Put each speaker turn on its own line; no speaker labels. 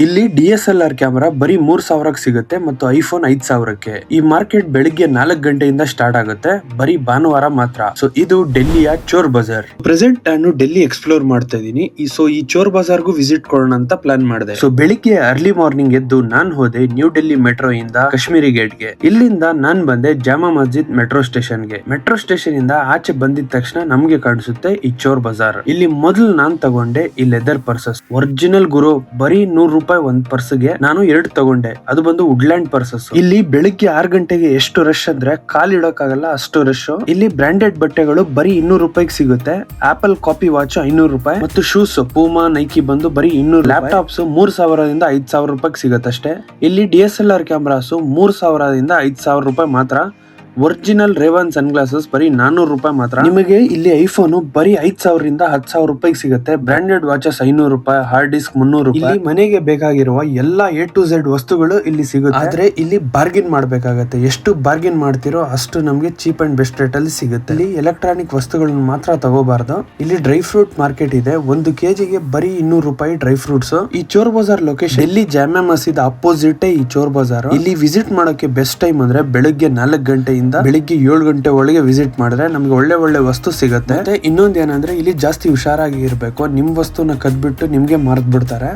ಇಲ್ಲಿ DSLR camera ಬರೀ 3000 ಸಿಗುತ್ತೆ ಮತ್ತು ಐಫೋನ್ 5000ಕ್ಕೆ. ಈ ಮಾರ್ಕೆಟ್ ಬೆಳಿಗ್ಗೆ 4 ಗಂಟೆಯಿಂದ ಸ್ಟಾರ್ಟ್ ಆಗುತ್ತೆ, ಬರೀ ಭಾನುವಾರ ಮಾತ್ರ. ಸೊ ಇದು ಡೆಲ್ಲಿಯ ಚೋರ್ ಬಜಾರ್. ಪ್ರೆಸೆಂಟ್ ನಾನು ಡೆಲ್ಲಿ ಎಕ್ಸ್ಪ್ಲೋರ್ ಮಾಡ್ತಾ ಇದೀನಿ. ಈ ಚೋರ್ ಬಜಾರ್ಗೂ ವಿಸಿಟ್ ಕೊಡೋಣ ಅಂತ ಪ್ಲಾನ್ ಮಾಡಿದೆ. ಸೊ ಬೆಳಿಗ್ಗೆ ಅರ್ಲಿ ಮಾರ್ನಿಂಗ್ ಎದ್ದು ನಾನ್ ಹೋದೆ ನ್ಯೂ ಡೆಲ್ಲಿ ಮೆಟ್ರೋ ಇಂದ ಕಾಶ್ಮೀರಿ ಗೇಟ್ಗೆ. ಇಲ್ಲಿಂದ ನಾನ್ ಬಂದೆ ಜಾಮಾ ಮಸ್ಜಿದ್ ಮೆಟ್ರೋ ಸ್ಟೇಷನ್ಗೆ. ಮೆಟ್ರೋ ಸ್ಟೇಷನ್ ಇಂದ ಆಚೆ ಬಂದಿದ ತಕ್ಷಣ ನಮ್ಗೆ ಕಾಣಿಸುತ್ತೆ ಈ ಚೋರ್ ಬಜಾರ್. ಇಲ್ಲಿ ಮೊದಲು ನಾನ್ ತಗೊಂಡೆ ಈ ಲೆದರ್ ಪರ್ಸಸ್, ಒರಿಜಿನಲ್ ಗುರು, ಬರೀ ₹100 ಒಂದ್ ಪರ್ಸ್ಗೆ. ನಾನು 2 ತಗೊಂಡೆ, ಅದು ಬಂದು ವುಡ್ಲ್ಯಾಂಡ್ ಪರ್ಸಸ್. ಇಲ್ಲಿ ಬೆಳಿಗ್ಗೆ 6 ಗಂಟೆಗೆ ಎಷ್ಟು ರಶ್ ಅಂದ್ರೆ ಕಾಲಿಡೋಕ್ಕಾಗಲ್ಲ, ಅಷ್ಟು ರಶ್. ಇಲ್ಲಿ ಬ್ರಾಂಡೆಡ್ ಬಟ್ಟೆಗಳು ಬರೀ ₹200 ಸಿಗುತ್ತೆ. ಆಪಲ್ ಕಾಪಿ ವಾಚ್ ₹500 ಮತ್ತು ಶೂಸ್ ಪೂಮಾ ನೈಕಿ ಬಂದು ಬರೀ ₹200. ಲ್ಯಾಪ್ಟಾಪ್ಸ್ ₹3000ದಿಂದ ₹5000 ಸಿಗತ್ತಷ್ಟೇ. ಇಲ್ಲಿ DSLR ಕ್ಯಾಮ್ರಾಸ್ ₹3000ದಿಂದ ₹5000 ಮಾತ್ರ. ಒರಿಜಿನಲ್ ರೇವನ್ ಸನ್ ಗ್ಲಾಸಸ್ ಬರೀ ₹400 ಮಾತ್ರ. ನಿಮಗೆ ಇಲ್ಲಿ ಐಫೋನ್ ಬರೀ ₹5000ರಿಂದ ₹10,000 ಸಿಗುತ್ತೆ. Branded watches ₹500, hard disk ₹300. ಇಲ್ಲಿ ಮನೆಗೆ ಬೇಕಾಗಿರುವ ಎಲ್ಲಾ A to Z ವಸ್ತುಗಳು ಇಲ್ಲಿ ಸಿಗುತ್ತೆ. ಆದ್ರೆ ಇಲ್ಲಿ ಬಾರ್ಗಿನ್ ಮಾಡ್ಬೇಕಾಗತ್ತೆ. ಎಷ್ಟು ಬಾರ್ಗಿನ್ ಮಾಡ್ತಿರೋ ಅಷ್ಟು ನಮ್ಗೆ ಚೀಪ್ ಅಂಡ್ ಬೆಸ್ಟ್ ರೇಟ್ ಅಲ್ಲಿ ಸಿಗುತ್ತೆ. ಇಲ್ಲಿ ಎಲೆಕ್ಟ್ರಾನಿಕ್ ವಸ್ತುಗಳನ್ನ ಮಾತ್ರ ತಗೋಬಾರ್ದು. ಇಲ್ಲಿ ಡ್ರೈ ಫ್ರೂಟ್ ಮಾರ್ಕೆಟ್ ಇದೆ. 1 kgಗೆ ಬರೀ ₹200 ಡ್ರೈ ಫ್ರೂಟ್ಸ್. ಈ ಚೋರ್ ಬಜಾರ್ ಲೊಕೇಶನ್ ಡೆಲ್ಲಿ ಜಾಮಾ ಮಸೀದ್ ಅಪೋಸಿಟ್ ಈ ಚೋರ್ ಬಜಾರ್. ಇಲ್ಲಿ ವಿಸಿಟ್ ಮಾಡೋಕೆ ಬೆಸ್ಟ್ ಟೈಮ್ ಅಂದ್ರೆ ಬೆಳಿಗ್ಗೆ 4 ಗಂಟೆ ಬೆಳಿಗ್ಗೆ 7 ಗಂಟೆ ಒಳಗೆ ವಿಸಿಟ್ ಮಾಡಿದ್ರೆ ನಮ್ಗೆ ಒಳ್ಳೆ ವಸ್ತು ಸಿಗುತ್ತೆ. ಮತ್ತೆ ಇನ್ನೊಂದ್ ಏನಂದ್ರೆ ಇಲ್ಲಿ ಜಾಸ್ತಿ ಹುಷಾರಾಗಿ ಇರ್ಬೇಕು. ನಿಮ್ ವಸ್ತುನ ಕದ್ಬಿಟ್ಟು ನಿಮ್ಗೆ ಮಾರ್ದ್ ಬಿಡ್ತಾರೆ.